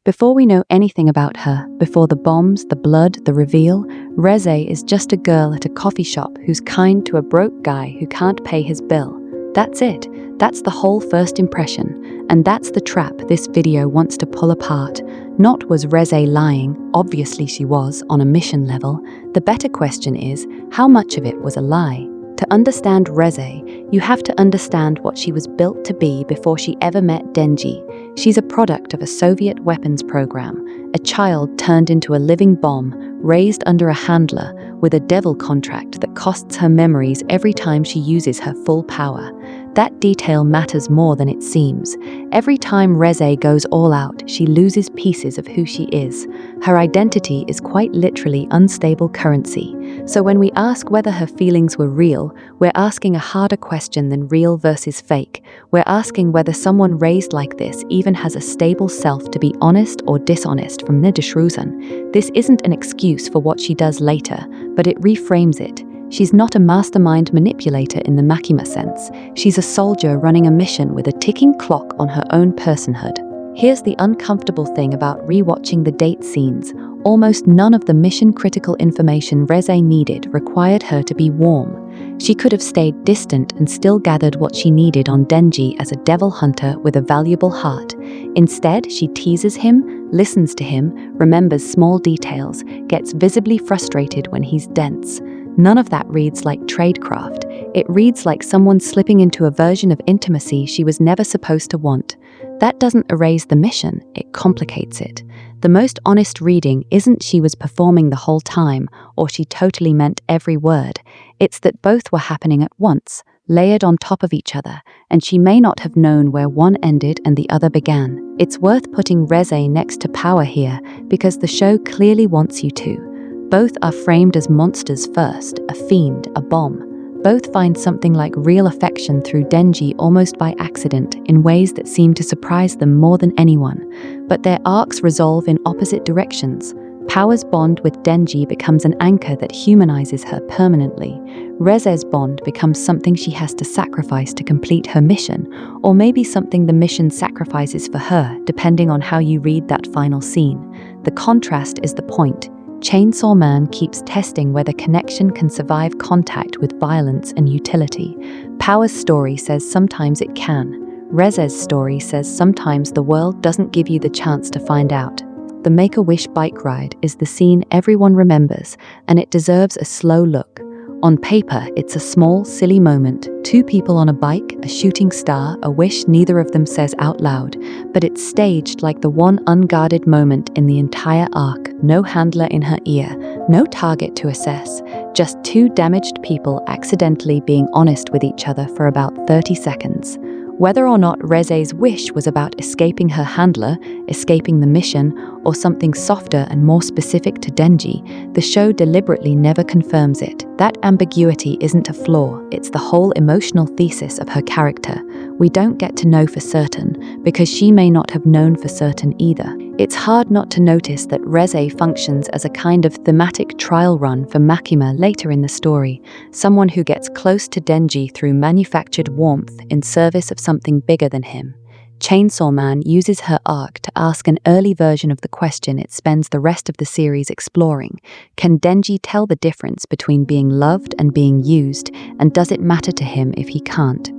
Before we know anything about her, before the bombs, the blood, the reveal, Reze is just a girl at a coffee shop who's kind to a broke guy who can't pay his bill. That's it. That's the whole first impression. And that's the trap this video wants to pull apart. Not was Reze lying, obviously she was, on a mission level. The better question is, how much of it was a lie? To understand Reze, you have to understand what she was built to be before she ever met Denji. She's a product of a Soviet weapons program, a child turned into a living bomb, raised under a handler, with a devil contract that costs her memories every time she uses her full power. That detail matters more than it seems. Every time Reze goes all out, she loses pieces of who she is. Her identity is quite literally unstable currency. So when we ask whether her feelings were real, we're asking a harder question than real versus fake. We're asking whether someone raised like this even has a stable self to be honest or dishonest from Niederschrusen. This isn't an excuse for what she does later, but it reframes it. She's not a mastermind manipulator in the Makima sense. She's a soldier running a mission with a ticking clock on her own personhood. Here's the uncomfortable thing about rewatching the date scenes. Almost none of the mission-critical information Reze needed required her to be warm. She could have stayed distant and still gathered what she needed on Denji as a devil hunter with a valuable heart. Instead, she teases him, listens to him, remembers small details, gets visibly frustrated when he's dense. None of that reads like tradecraft. It reads like someone slipping into a version of intimacy she was never supposed to want. That doesn't erase the mission, it complicates it. The most honest reading isn't she was performing the whole time, or she totally meant every word. It's that both were happening at once, layered on top of each other, and she may not have known where one ended and the other began. It's worth putting Reze next to Power here, because the show clearly wants you to. Both are framed as monsters first, a fiend, a bomb. Both find something like real affection through Denji almost by accident, in ways that seem to surprise them more than anyone. But their arcs resolve in opposite directions. Power's bond with Denji becomes an anchor that humanizes her permanently. Reze's bond becomes something she has to sacrifice to complete her mission, or maybe something the mission sacrifices for her, depending on how you read that final scene. The contrast is the point. Chainsaw Man keeps testing whether connection can survive contact with violence and utility. Power's story says sometimes it can. Reze's story says sometimes the world doesn't give you the chance to find out. The Make-A-Wish bike ride is the scene everyone remembers, and it deserves a slow look. On paper, it's a small, silly moment. Two people on a bike, a shooting star, a wish neither of them says out loud. But it's staged like the one unguarded moment in the entire arc. No handler in her ear, no target to assess. Just two damaged people accidentally being honest with each other for about 30 seconds. Whether or not Reze's wish was about escaping her handler, escaping the mission, or something softer and more specific to Denji, the show deliberately never confirms it. That ambiguity isn't a flaw, it's the whole emotional thesis of her character. We don't get to know for certain, because she may not have known for certain either. It's hard not to notice that Reze functions as a kind of thematic trial run for Makima later in the story, someone who gets close to Denji through manufactured warmth in service of something bigger than him. Chainsaw Man uses her arc to ask an early version of the question it spends the rest of the series exploring. Can Denji tell the difference between being loved and being used, and does it matter to him if he can't?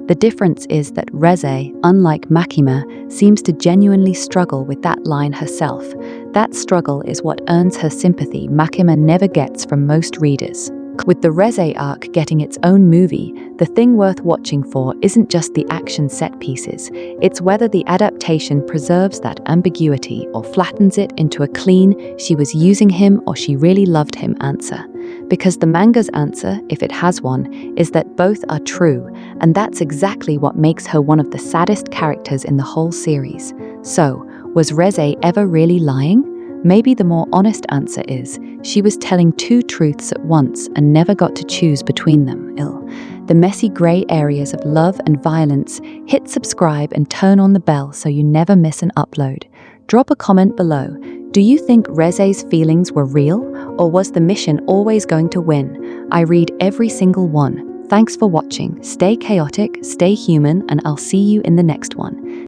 The difference is that Reze, unlike Makima, seems to genuinely struggle with that line herself. That struggle is what earns her sympathy Makima never gets from most readers. With the Reze arc getting its own movie, the thing worth watching for isn't just the action set pieces, it's whether the adaptation preserves that ambiguity or flattens it into a clean, she was using him or she really loved him answer. Because the manga's answer, if it has one, is that both are true, and that's exactly what makes her one of the saddest characters in the whole series. So, was Reze ever really lying? Maybe the more honest answer is, she was telling two truths at once and never got to choose between them. The messy grey areas of love and violence. Hit subscribe and turn on the bell so you never miss an upload. Drop a comment below. Do you think Reze's feelings were real, or was the mission always going to win? I read every single one. Thanks for watching. Stay chaotic, stay human, and I'll see you in the next one.